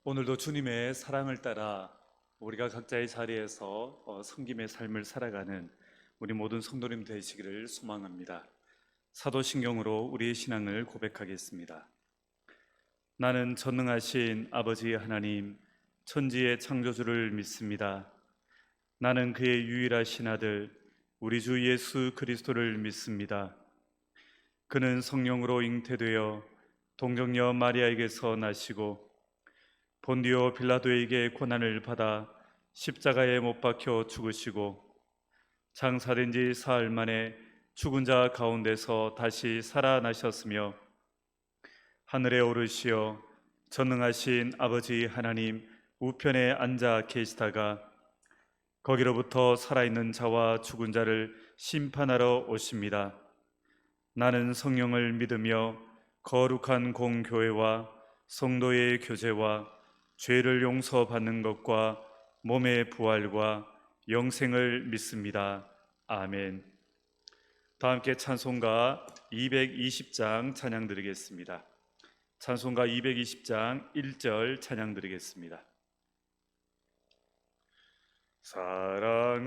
오늘도 주님의 사랑을 따라 우리가 각자의 자리에서 섬김의 삶을 살아가는 우리 모든 성도님 되시기를 소망합니다. 사도신경으로 우리의 신앙을 고백하겠습니다. 나는 전능하신 아버지 하나님, 천지의 창조주를 믿습니다. 나는 그의 유일하신 아들, 우리 주 예수 그리스도를 믿습니다. 그는 성령으로 잉태되어 동정녀 마리아에게서 나시고 본디오 빌라도에게 고난을 받아 십자가에 못 박혀 죽으시고 장사된 지 사흘 만에 죽은 자 가운데서 다시 살아나셨으며 하늘에 오르시어 전능하신 아버지 하나님 우편에 앉아 계시다가 거기로부터 살아있는 자와 죽은 자를 심판하러 오십니다. 나는 성령을 믿으며 거룩한 공교회와 성도의 교제와 죄를 용서받는 것과 몸의 부활과 영생을 믿습니다. 아멘. 다 함께 찬송가 220장 찬양 드리겠습니다. 찬송가 220장 1절 찬양 드리겠습니다.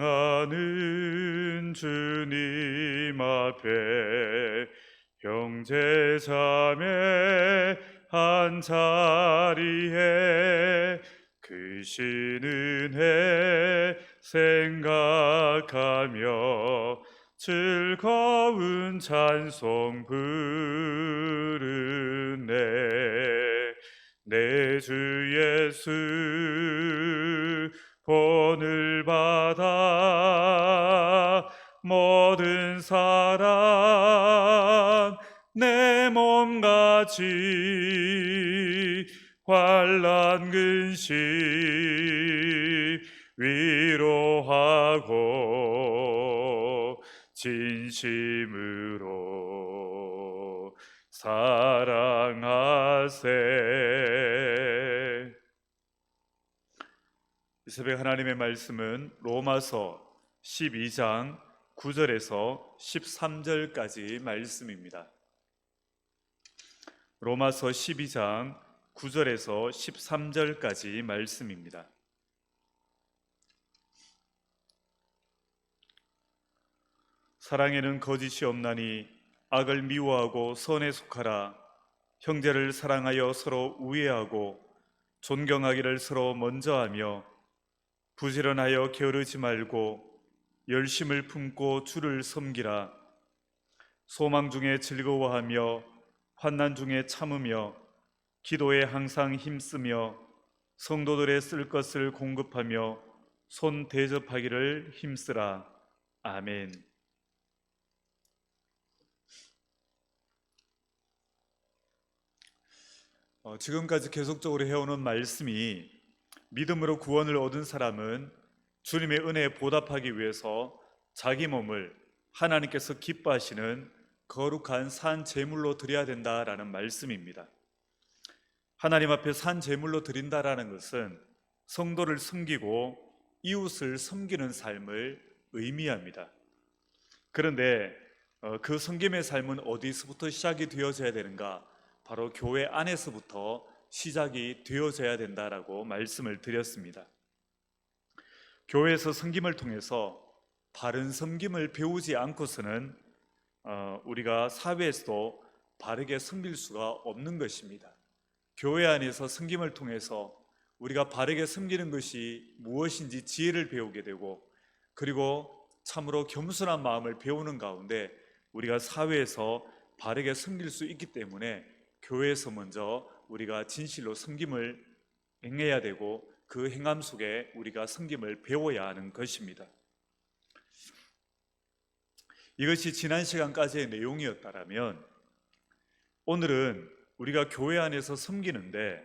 사랑하는 주님 앞에 형제 자매 한 자리에 크신 은혜 생각하며 즐거운 찬송 부르네. 내 주 예수 본을 받아 모든 사람 내 몸같이 환난 근심 위로하고 진심으로 사랑하세. 이 새벽 하나님의 말씀은 로마서 12장 9절에서 13절까지 말씀입니다. 로마서 12장 9절에서 13절까지 말씀입니다. 사랑에는 거짓이 없나니 악을 미워하고 선에 속하라. 형제를 사랑하여 서로 우애하고 존경하기를 서로 먼저 하며 부지런하여 게으르지 말고 열심을 품고 주를 섬기라. 소망 중에 즐거워하며 환난 중에 참으며 기도에 항상 힘쓰며 성도들의 쓸 것을 공급하며 손 대접하기를 힘쓰라. 아멘. 지금까지 계속적으로 해오는 말씀이 믿음으로 구원을 얻은 사람은 주님의 은혜에 보답하기 위해서 자기 몸을 하나님께서 기뻐하시는 거룩한 산 제물로 드려야 된다라는 말씀입니다. 하나님 앞에 산 제물로 드린다라는 것은 성도를 섬기고 이웃을 섬기는 삶을 의미합니다. 그런데 그 섬김의 삶은 어디서부터 시작이 되어져야 되는가? 바로 교회 안에서부터 시작이 되어져야 된다라고 말씀을 드렸습니다. 교회에서 섬김을 통해서 바른 섬김을 배우지 않고서는 우리가 사회에서도 바르게 섬길 수가 없는 것입니다. 교회 안에서 섬김을 통해서 우리가 바르게 섬기는 것이 무엇인지 지혜를 배우게 되고, 그리고 참으로 겸손한 마음을 배우는 가운데 우리가 사회에서 바르게 섬길 수 있기 때문에 교회에서 먼저 우리가 진실로 섬김을 행해야 되고, 그 행함 속에 우리가 섬김을 배워야 하는 것입니다. 이것이 지난 시간까지의 내용이었다면 오늘은 우리가 교회 안에서 섬기는데,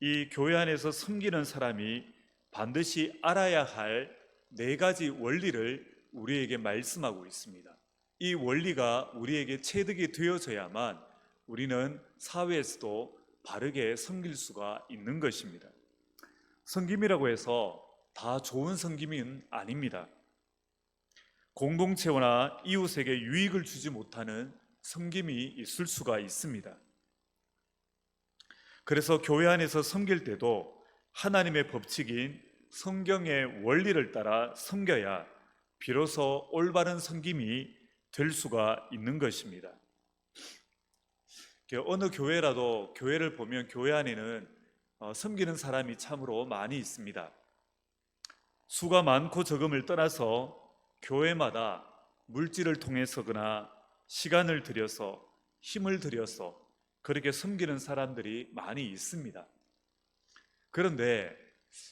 이 교회 안에서 섬기는 사람이 반드시 알아야 할 4가지 원리를 우리에게 말씀하고 있습니다. 이 원리가 우리에게 체득이 되어져야만 우리는 사회에서도 바르게 섬길 수가 있는 것입니다. 섬김이라고 해서 다 좋은 섬김은 아닙니다. 공동체나 이웃에게 유익을 주지 못하는 섬김이 있을 수가 있습니다. 그래서 교회 안에서 섬길 때도 하나님의 법칙인 성경의 원리를 따라 섬겨야 비로소 올바른 섬김이 될 수가 있는 것입니다. 어느 교회라도 교회를 보면 교회 안에는 섬기는 사람이 참으로 많이 있습니다. 수가 많고 적음을 떠나서 교회마다 물질을 통해서거나 시간을 들여서 힘을 들여서 그렇게 섬기는 사람들이 많이 있습니다. 그런데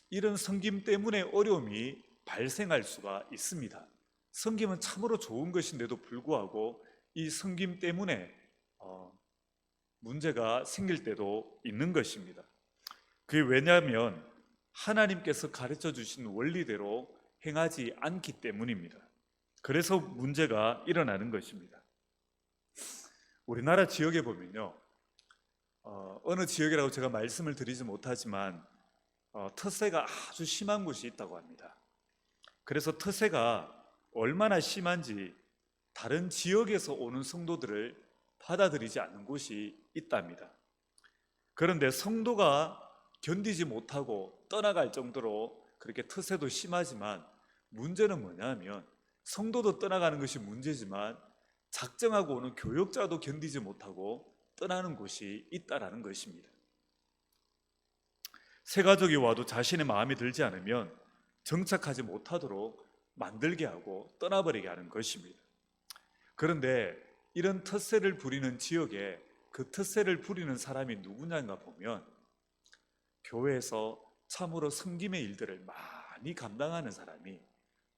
이런 섬김 때문에 어려움이 발생할 수가 있습니다. 섬김은 참으로 좋은 것인데도 불구하고 이 섬김 때문에 문제가 생길 때도 있는 것입니다. 그게 왜냐하면 하나님께서 가르쳐 주신 원리대로 행하지 않기 때문입니다. 그래서 문제가 일어나는 것입니다. 우리나라 지역에 보면요, 어느 지역이라고 제가 말씀을 드리지 못하지만 텃세가 아주 심한 곳이 있다고 합니다. 그래서 텃세가 얼마나 심한지 다른 지역에서 오는 성도들을 받아들이지 않는 곳이 있답니다. 그런데 성도가 견디지 못하고 떠나갈 정도로 그렇게 텃세도 심하지만 문제는 뭐냐면 성도도 떠나가는 것이 문제지만 작정하고 오는 교역자도 견디지 못하고 떠나는 곳이 있다라는 것입니다. 새 가족이 와도 자신의 마음에 들지 않으면 정착하지 못하도록 만들게 하고 떠나버리게 하는 것입니다. 그런데 이런 텃세를 부리는 지역에 그 텃세를 부리는 사람이 누구냐가 보면 교회에서 참으로 섬김의 일들을 많이 감당하는 사람이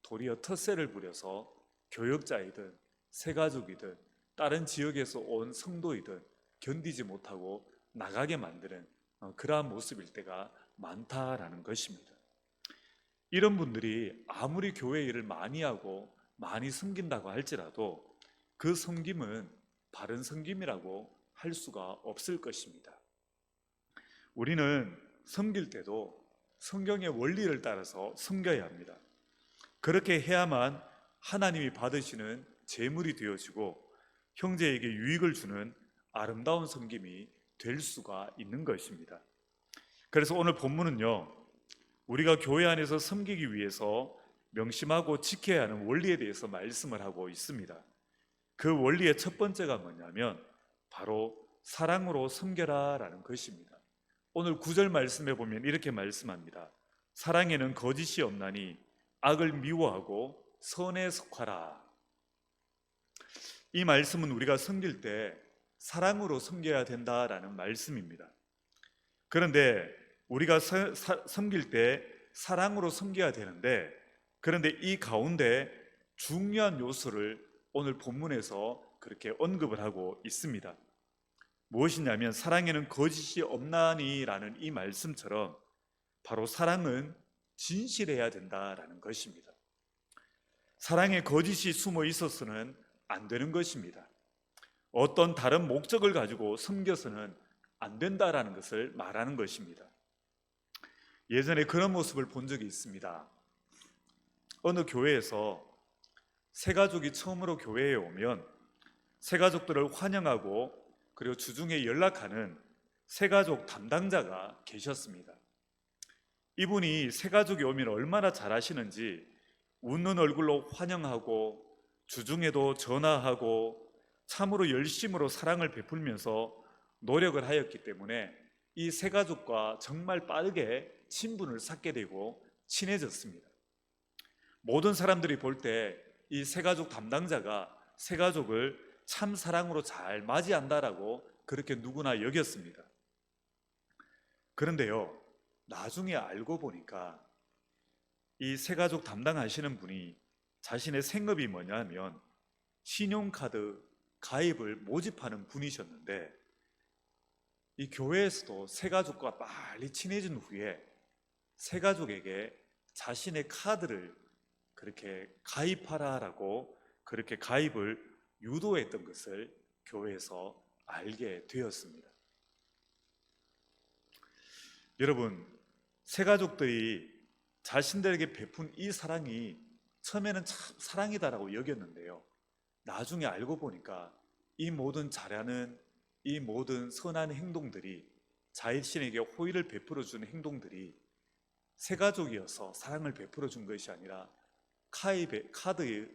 도리어 텃세를 부려서 교역자이든 새가족이든 다른 지역에서 온 성도이든 견디지 못하고 나가게 만드는 그러한 모습일 때가 많다라는 것입니다. 이런 분들이 아무리 교회 일을 많이 하고 많이 섬긴다고 할지라도 그 섬김은 바른 섬김이라고 할 수가 없을 것입니다. 우리는 섬길 때도 성경의 원리를 따라서 섬겨야 합니다. 그렇게 해야만 하나님이 받으시는 제물이 되어지고 형제에게 유익을 주는 아름다운 섬김이 될 수가 있는 것입니다. 그래서 오늘 본문은요, 우리가 교회 안에서 섬기기 위해서 명심하고 지켜야 하는 원리에 대해서 말씀을 하고 있습니다. 그 원리의 첫 번째가 뭐냐면 바로 사랑으로 섬겨라 라는 것입니다. 오늘 9절 말씀에 보면 이렇게 말씀합니다. 사랑에는 거짓이 없나니 악을 미워하고 선에 속하라. 이 말씀은 우리가 섬길 때 사랑으로 섬겨야 된다라는 말씀입니다. 그런데 우리가 섬길 때 사랑으로 섬겨야 되는데, 그런데 이 가운데 중요한 요소를 오늘 본문에서 그렇게 언급을 하고 있습니다. 무엇이냐면 사랑에는 거짓이 없나니 라는 이 말씀처럼 바로 사랑은 진실해야 된다라는 것입니다. 사랑에 거짓이 숨어 있어서는 안 되는 것입니다. 어떤 다른 목적을 가지고 섬겨서는 안 된다라는 것을 말하는 것입니다. 예전에 그런 모습을 본 적이 있습니다. 어느 교회에서 새가족이 처음으로 교회에 오면 새가족들을 환영하고 그리고 주중에 연락하는 새가족 담당자가 계셨습니다. 이분이 새가족이 오면 얼마나 잘하시는지 웃는 얼굴로 환영하고 주중에도 전화하고 참으로 열심으로 사랑을 베풀면서 노력을 하였기 때문에 이 새가족과 정말 빠르게 친분을 쌓게 되고 친해졌습니다. 모든 사람들이 볼 때 이 새가족 담당자가 새가족을 참 사랑으로 잘 맞이한다라고 그렇게 누구나 여겼습니다. 그런데요, 나중에 알고 보니까 이 새가족 담당하시는 분이 자신의 생업이 뭐냐면 신용카드 가입을 모집하는 분이셨는데, 이 교회에서도 새가족과 빨리 친해진 후에 새가족에게 자신의 카드를 그렇게 가입하라라고 그렇게 가입을 유도했던 것을 교회에서 알게 되었습니다. 여러분, 새가족들이 자신들에게 베푼 이 사랑이 처음에는 참 사랑이다라고 여겼는데요, 나중에 알고 보니까 이 모든 잘하는 이 모든 선한 행동들이 자신에게 호의를 베풀어 주는 행동들이 새가족이어서 사랑을 베풀어 준 것이 아니라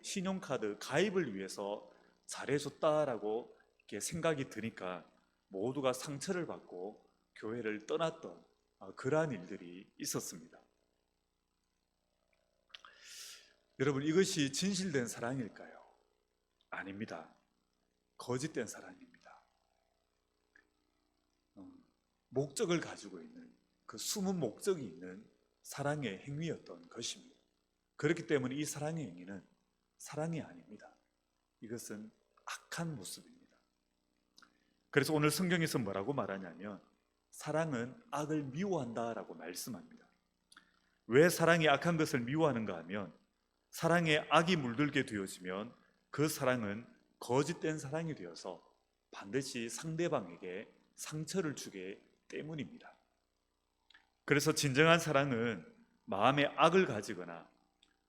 신용카드 가입을 위해서 잘해줬다라고 이렇게 생각이 드니까 모두가 상처를 받고 교회를 떠났던 그러한 일들이 있었습니다. 여러분, 이것이 진실된 사랑일까요? 아닙니다. 거짓된 사랑입니다. 목적을 가지고 있는, 그 숨은 목적이 있는 사랑의 행위였던 것입니다. 그렇기 때문에 이 사랑의 행위는 사랑이 아닙니다. 이것은 악한 모습입니다. 그래서 오늘 성경에서 뭐라고 말하냐면 사랑은 악을 미워한다라고 말씀합니다. 왜 사랑이 악한 것을 미워하는가 하면 사랑에 악이 물들게 되어지면 그 사랑은 거짓된 사랑이 되어서 반드시 상대방에게 상처를 주게 때문입니다. 그래서 진정한 사랑은 마음에 악을 가지거나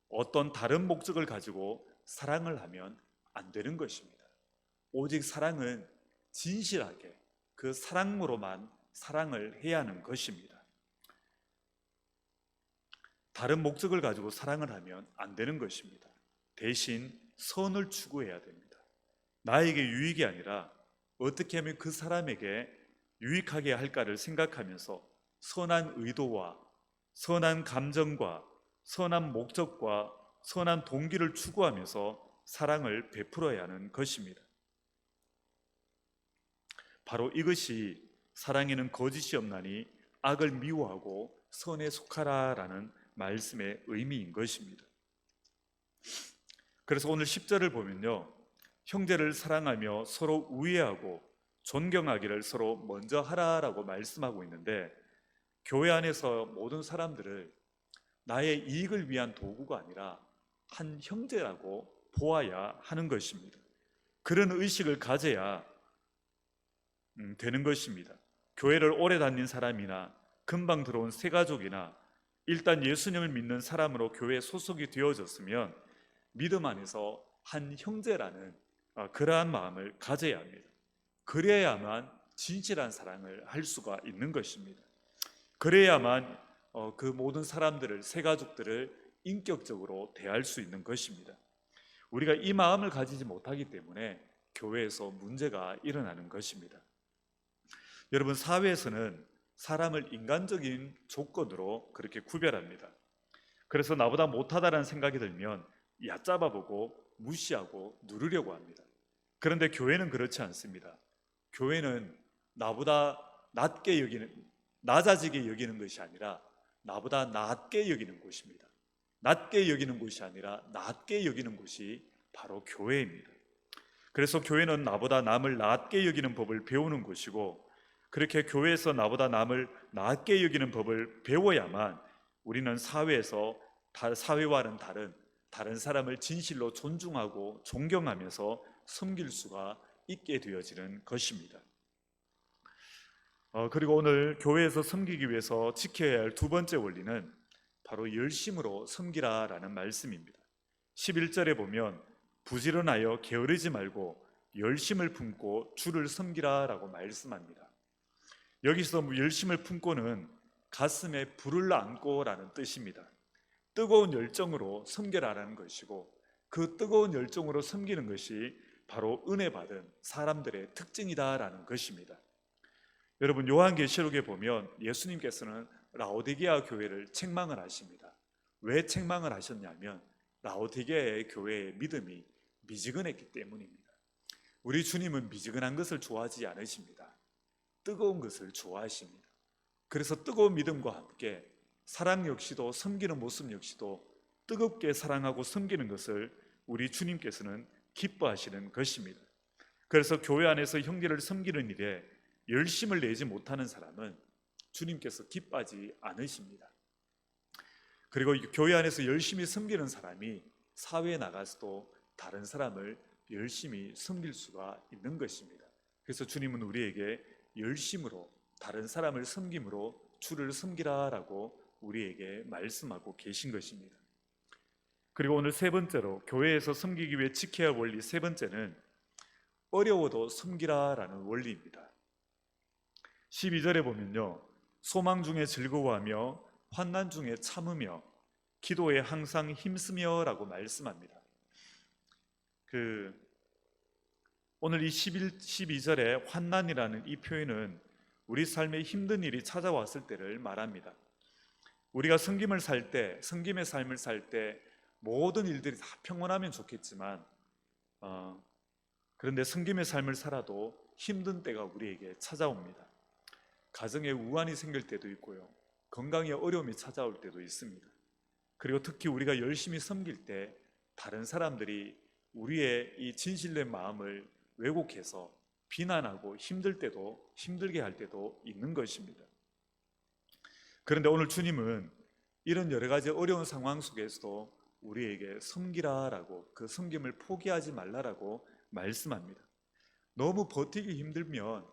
어떤 다른 목적을 가지고 사랑을 하면 안 되는 것입니다. 오직 사랑은 진실하게 그 사랑으로만 사랑을 해야 하는 것입니다. 다른 목적을 가지고 사랑을 하면 안 되는 것입니다. 대신 선을 추구해야 됩니다. 나에게 유익이 아니라 어떻게 하면 그 사람에게 유익하게 할까를 생각하면서 선한 의도와 선한 감정과 선한 목적과 선한 동기를 추구하면서 사랑을 베풀어야 하는 것입니다. 바로 이것이 사랑에는 거짓이 없나니 악을 미워하고 선에 속하라라는 말씀의 의미인 것입니다. 그래서 오늘 10절을 보면요, 형제를 사랑하며 서로 우애하고 존경하기를 서로 먼저 하라라고 말씀하고 있는데, 교회 안에서 모든 사람들을 나의 이익을 위한 도구가 아니라 한 형제라고 보아야 하는 것입니다. 그런 의식을 가져야 되는 것입니다. 교회를 오래 다닌 사람이나 금방 들어온 새가족이나 일단 예수님을 믿는 사람으로 교회에 소속이 되어졌으면 믿음 안에서 한 형제라는 그러한 마음을 가져야 합니다. 그래야만 진실한 사랑을 할 수가 있는 것입니다. 그래야만 그 모든 사람들을, 새가족들을 인격적으로 대할 수 있는 것입니다. 우리가 이 마음을 가지지 못하기 때문에 교회에서 문제가 일어나는 것입니다. 여러분, 사회에서는 사람을 인간적인 조건으로 그렇게 구별합니다. 그래서 나보다 못하다라는 생각이 들면 얕잡아보고 무시하고 누르려고 합니다. 그런데 교회는 그렇지 않습니다. 교회는 나보다 낮아지게 여기는 것이 아니라 나보다 낮게 여기는 곳입니다. 낮게 여기는 곳이 아니라 낮게 여기는 곳이 바로 교회입니다. 그래서 교회는 나보다 남을 낮게 여기는 법을 배우는 곳이고, 그렇게 교회에서 나보다 남을 낮게 여기는 법을 배워야만 우리는 사회와는 다른 사람을 진실로 존중하고 존경하면서 섬길 수가 있게 되어지는 것입니다. 그리고 오늘 교회에서 섬기기 위해서 지켜야 할 두 번째 원리는 바로 열심으로 섬기라라는 말씀입니다. 11절에 보면 부지런하여 게으르지 말고 열심을 품고 주를 섬기라라고 말씀합니다. 여기서 열심을 품고는 가슴에 불을 안고라는 뜻입니다. 뜨거운 열정으로 섬겨라라는 것이고, 그 뜨거운 열정으로 섬기는 것이 바로 은혜 받은 사람들의 특징이다라는 것입니다. 여러분, 요한계시록에 보면 예수님께서는 라오디게아 교회를 책망을 하십니다. 왜 책망을 하셨냐면 라오디게아의 교회의 믿음이 미지근했기 때문입니다. 우리 주님은 미지근한 것을 좋아하지 않으십니다. 뜨거운 것을 좋아하십니다. 그래서 뜨거운 믿음과 함께 사랑 역시도, 섬기는 모습 역시도 뜨겁게 사랑하고 섬기는 것을 우리 주님께서는 기뻐하시는 것입니다. 그래서 교회 안에서 형제를 섬기는 일에 열심을 내지 못하는 사람은 주님께서 기뻐하지 않으십니다. 그리고 교회 안에서 열심히 섬기는 사람이 사회에 나가서도 다른 사람을 열심히 섬길 수가 있는 것입니다. 그래서 주님은 우리에게 열심으로 다른 사람을 섬김으로 주를 섬기라라고 우리에게 말씀하고 계신 것입니다. 그리고 오늘 세 번째로 교회에서 섬기기 위해 지켜야 할 원리 세 번째는 어려워도 섬기라라는 원리입니다. 12절에 보면요, 소망 중에 즐거워하며 환난 중에 참으며 기도에 항상 힘쓰며 라고 말씀합니다. 오늘 이 12절에 환난이라는 이 표현은 우리 삶에 힘든 일이 찾아왔을 때를 말합니다. 우리가 섬김의 삶을 살 때 모든 일들이 다 평온하면 좋겠지만 그런데 섬김의 삶을 살아도 힘든 때가 우리에게 찾아옵니다. 가정에 우환이 생길 때도 있고요, 건강에 어려움이 찾아올 때도 있습니다. 그리고 특히 우리가 열심히 섬길 때 다른 사람들이 우리의 이 진실된 마음을 왜곡해서 비난하고 힘들게 할 때도 있는 것입니다. 그런데 오늘 주님은 이런 여러 가지 어려운 상황 속에서도 우리에게 섬기라라고, 그 섬김을 포기하지 말라라고 말씀합니다. 너무 버티기 힘들면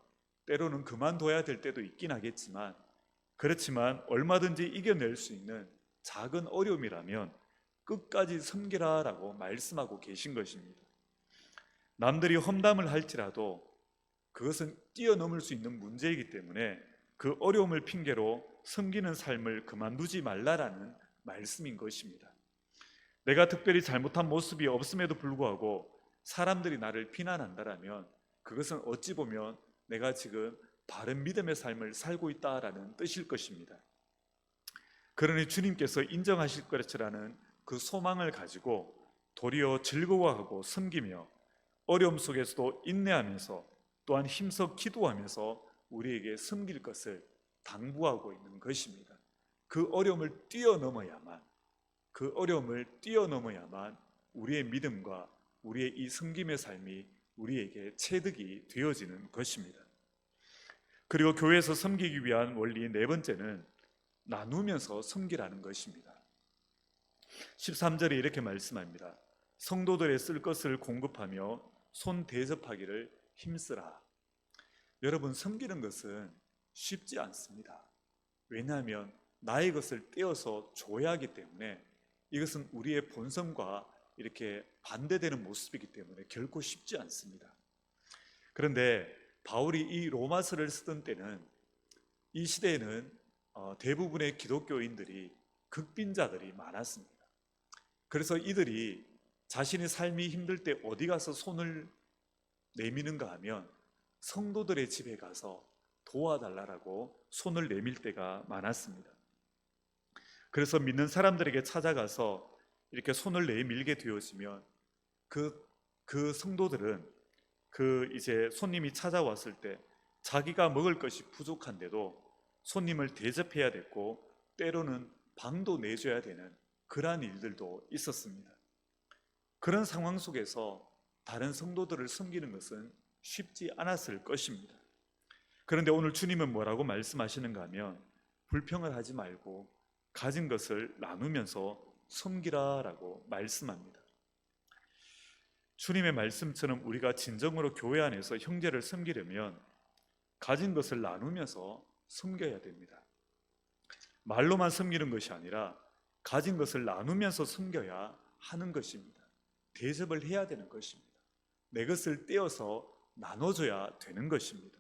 때로는 그만둬야 될 때도 있긴 하겠지만, 그렇지만 얼마든지 이겨낼 수 있는 작은 어려움이라면 끝까지 섬기라라고 말씀하고 계신 것입니다. 남들이 험담을 할지라도 그것은 뛰어넘을 수 있는 문제이기 때문에 그 어려움을 핑계로 섬기는 삶을 그만두지 말라라는 말씀인 것입니다. 내가 특별히 잘못한 모습이 없음에도 불구하고 사람들이 나를 비난한다라면 그것은 어찌 보면 내가 지금 바른 믿음의 삶을 살고 있다라는 뜻일 것입니다. 그러니 주님께서 인정하실 것이라는 그 소망을 가지고 도리어 즐거워하고 섬기며 어려움 속에서도 인내하면서 또한 힘써 기도하면서 우리에게 섬길 것을 당부하고 있는 것입니다. 그 어려움을 뛰어넘어야만 우리의 믿음과 우리의 이 섬김의 삶이 우리에게 체득이 되어지는 것입니다. 그리고 교회에서 섬기기 위한 원리 네 번째는 나누면서 섬기라는 것입니다. 13절에 이렇게 말씀합니다. 성도들의 쓸 것을 공급하며 손 대접하기를 힘쓰라. 여러분, 섬기는 것은 쉽지 않습니다. 왜냐하면 나의 것을 떼어서 줘야 하기 때문에 이것은 우리의 본성과 이렇게 반대되는 모습이기 때문에 결코 쉽지 않습니다. 그런데 바울이 이 로마서를 쓰던 때는, 이 시대에는 대부분의 기독교인들이 극빈자들이 많았습니다. 그래서 이들이 자신의 삶이 힘들 때 어디 가서 손을 내미는가 하면 성도들의 집에 가서 도와달라고 손을 내밀 때가 많았습니다. 그래서 믿는 사람들에게 찾아가서 이렇게 손을 내밀게 되어지면 그 성도들은 이제 손님이 찾아왔을 때 자기가 먹을 것이 부족한데도 손님을 대접해야 됐고 때로는 방도 내줘야 되는 그러한 일들도 있었습니다. 그런 상황 속에서 다른 성도들을 섬기는 것은 쉽지 않았을 것입니다. 그런데 오늘 주님은 뭐라고 말씀하시는가 하면 불평을 하지 말고 가진 것을 나누면서 섬기라라고 말씀합니다. 주님의 말씀처럼 우리가 진정으로 교회 안에서 형제를 섬기려면 가진 것을 나누면서 섬겨야 됩니다. 말로만 섬기는 것이 아니라 가진 것을 나누면서 섬겨야 하는 것입니다. 대접을 해야 되는 것입니다. 내 것을 떼어서 나눠줘야 되는 것입니다.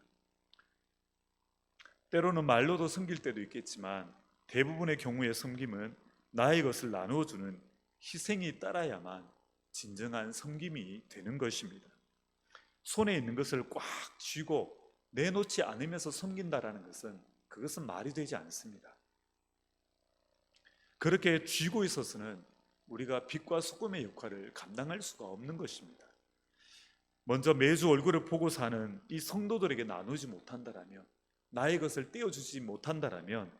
때로는 말로도 섬길 때도 있겠지만 대부분의 경우의 섬김은 나의 것을 나누어주는 희생이 따라야만 진정한 섬김이 되는 것입니다. 손에 있는 것을 꽉 쥐고 내놓지 않으면서 섬긴다라는 것은 그것은 말이 되지 않습니다. 그렇게 쥐고 있어서는 우리가 빛과 소금의 역할을 감당할 수가 없는 것입니다. 먼저 매주 얼굴을 보고 사는 이 성도들에게 나누지 못한다라면, 나의 것을 떼어주지 못한다라면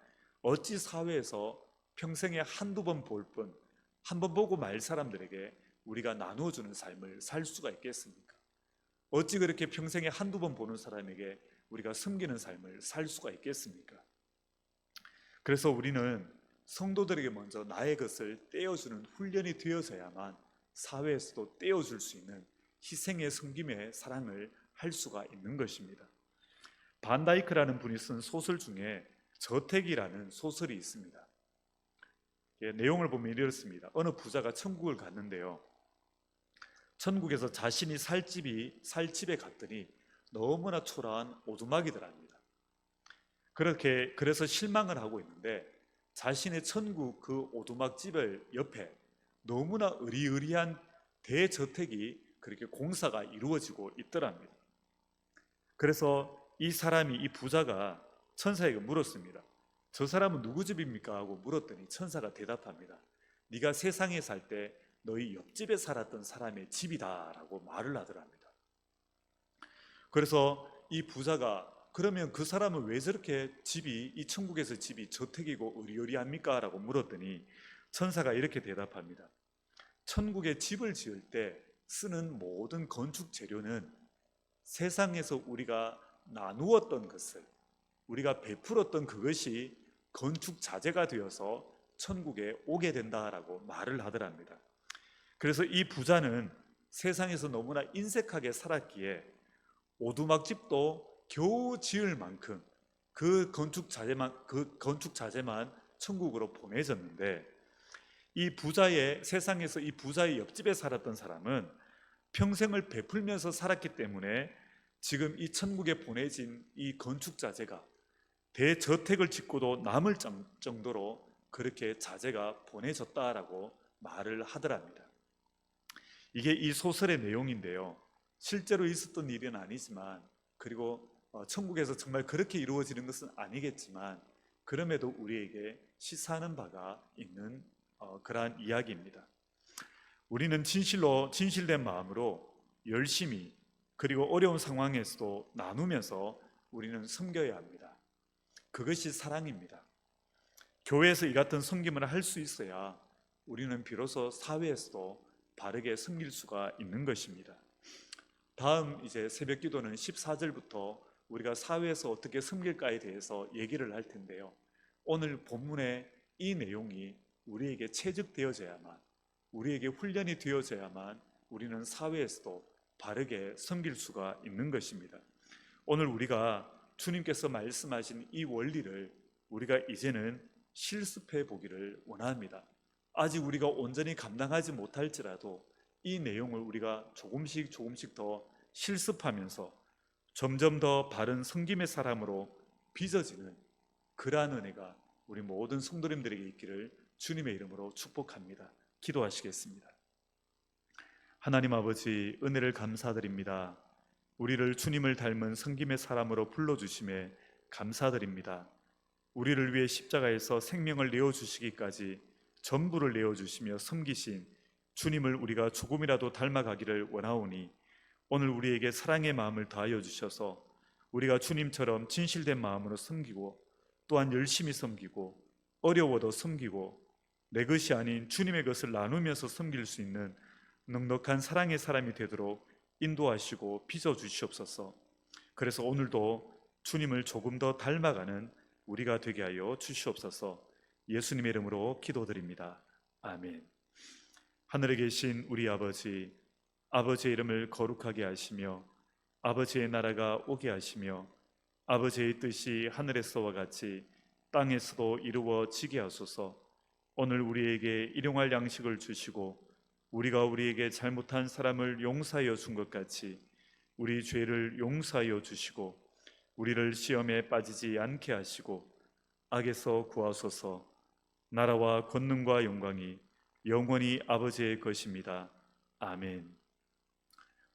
어찌 사회에서 평생에 한두 번 볼 뿐, 한 번 보고 말 사람들에게 우리가 나누어주는 삶을 살 수가 있겠습니까? 어찌 그렇게 평생에 한두 번 보는 사람에게 우리가 섬기는 삶을 살 수가 있겠습니까? 그래서 우리는 성도들에게 먼저 나의 것을 떼어주는 훈련이 되어져야만 사회에서도 떼어줄 수 있는 희생의 섬김의 사랑을 할 수가 있는 것입니다. 반다이크라는 분이 쓴 소설 중에 저택이라는 소설이 있습니다. 내용을 보면 이렇습니다. 어느 부자가 천국을 갔는데요, 천국에서 자신이 살 집에 갔더니 너무나 초라한 오두막이더랍니다. 그래서 실망을 하고 있는데 자신의 천국 그 오두막집을 옆에 너무나 으리으리한 대저택이 그렇게 공사가 이루어지고 있더랍니다. 그래서 이 부자가 천사에게 물었습니다. 저 사람은 누구 집입니까? 하고 물었더니 천사가 대답합니다. 네가 세상에 살 때 너희 옆집에 살았던 사람의 집이다 라고 말을 하더랍니다. 그래서 이 부자가 그러면 그 사람은 왜 저렇게 이 천국에서 집이 저택이고 으리으리합니까? 라고 물었더니 천사가 이렇게 대답합니다. 천국에 집을 지을 때 쓰는 모든 건축 재료는 세상에서 우리가 나누었던 것을, 우리가 베풀었던 그것이 건축 자재가 되어서 천국에 오게 된다라고 말을 하더랍니다. 그래서 이 부자는 세상에서 너무나 인색하게 살았기에 오두막집도 겨우 지을 만큼 그 건축 자재만 천국으로 보내졌는데, 세상에서 이 부자의 옆집에 살았던 사람은 평생을 베풀면서 살았기 때문에 지금 이 천국에 보내진 이 건축 자재가 대저택을 짓고도 남을 정도로 그렇게 자재가 보내졌다라고 말을 하더랍니다. 이게 이 소설의 내용인데요, 실제로 있었던 일은 아니지만, 그리고 천국에서 정말 그렇게 이루어지는 것은 아니겠지만, 그럼에도 우리에게 시사하는 바가 있는 그러한 이야기입니다. 우리는 진실된 마음으로 열심히, 그리고 어려운 상황에서도 나누면서 우리는 섬겨야 합니다. 그것이 사랑입니다. 교회에서 이 같은 섬김을 할 수 있어야 우리는 비로소 사회에서도 바르게 섬길 수가 있는 것입니다. 다음 이제 새벽 기도는 14절부터 우리가 사회에서 어떻게 섬길까에 대해서 얘기를 할 텐데요, 오늘 본문의 이 내용이 우리에게 체득되어져야만, 우리에게 훈련이 되어져야만 우리는 사회에서도 바르게 섬길 수가 있는 것입니다. 오늘 우리가 주님께서 말씀하신 이 원리를 우리가 이제는 실습해 보기를 원합니다. 아직 우리가 온전히 감당하지 못할지라도 이 내용을 우리가 조금씩 더 실습하면서 점점 더 바른 섬김의 사람으로 빚어지는 그러한 은혜가 우리 모든 성도님들에게 있기를 주님의 이름으로 축복합니다. 기도하시겠습니다. 하나님 아버지, 은혜를 감사드립니다. 우리를 주님을 닮은 섬김의 사람으로 불러주심에 감사드립니다. 우리를 위해 십자가에서 생명을 내어주시기까지 전부를 내어주시며 섬기신 주님을 우리가 조금이라도 닮아가기를 원하오니, 오늘 우리에게 사랑의 마음을 다하여 주셔서 우리가 주님처럼 진실된 마음으로 섬기고, 또한 열심히 섬기고, 어려워도 섬기고, 내 것이 아닌 주님의 것을 나누면서 섬길 수 있는 넉넉한 사랑의 사람이 되도록 인도하시고 빚어주시옵소서. 그래서 오늘도 주님을 조금 더 닮아가는 우리가 되게 하여 주시옵소서. 예수님의 이름으로 기도드립니다. 아멘. 하늘에 계신 우리 아버지, 아버지의 이름을 거룩하게 하시며 아버지의 나라가 오게 하시며 아버지의 뜻이 하늘에서와 같이 땅에서도 이루어지게 하소서. 오늘 우리에게 일용할 양식을 주시고 우리가 우리에게 잘못한 사람을 용서하여 준 것 같이 우리 죄를 용서하여 주시고 우리를 시험에 빠지지 않게 하시고 악에서 구하소서. 나라와 권능과 영광이 영원히 아버지의 것입니다. 아멘.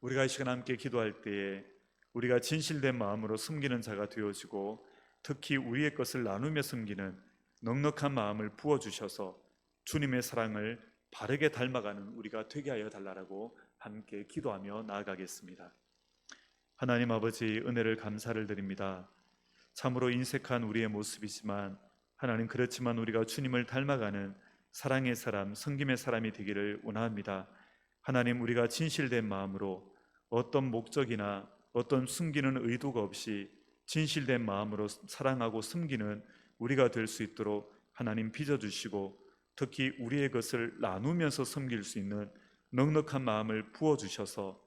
우리가 이 시간 함께 기도할 때에 우리가 진실된 마음으로 섬기는 자가 되어지고, 특히 우리의 것을 나누며 섬기는 넉넉한 마음을 부어주셔서 주님의 사랑을 바르게 닮아가는 우리가 되게 하여 달라고 함께 기도하며 나아가겠습니다. 하나님 아버지, 은혜를 감사를 드립니다. 참으로 인색한 우리의 모습이지만 하나님, 그렇지만 우리가 주님을 닮아가는 사랑의 사람, 섬김의 사람이 되기를 원합니다. 하나님, 우리가 진실된 마음으로 어떤 목적이나 어떤 숨기는 의도가 없이 진실된 마음으로 사랑하고 섬기는 우리가 될 수 있도록 하나님 빚어주시고, 특히 우리의 것을 나누면서 섬길 수 있는 넉넉한 마음을 부어주셔서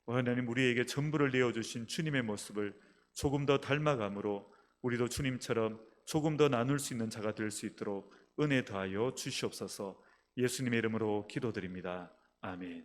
하나님, 우리에게 전부를 내어주신 주님의 모습을 조금 더 닮아감으로 우리도 주님처럼 조금 더 나눌 수 있는 자가 될 수 있도록 은혜 더하여 주시옵소서. 예수님의 이름으로 기도드립니다. 아멘.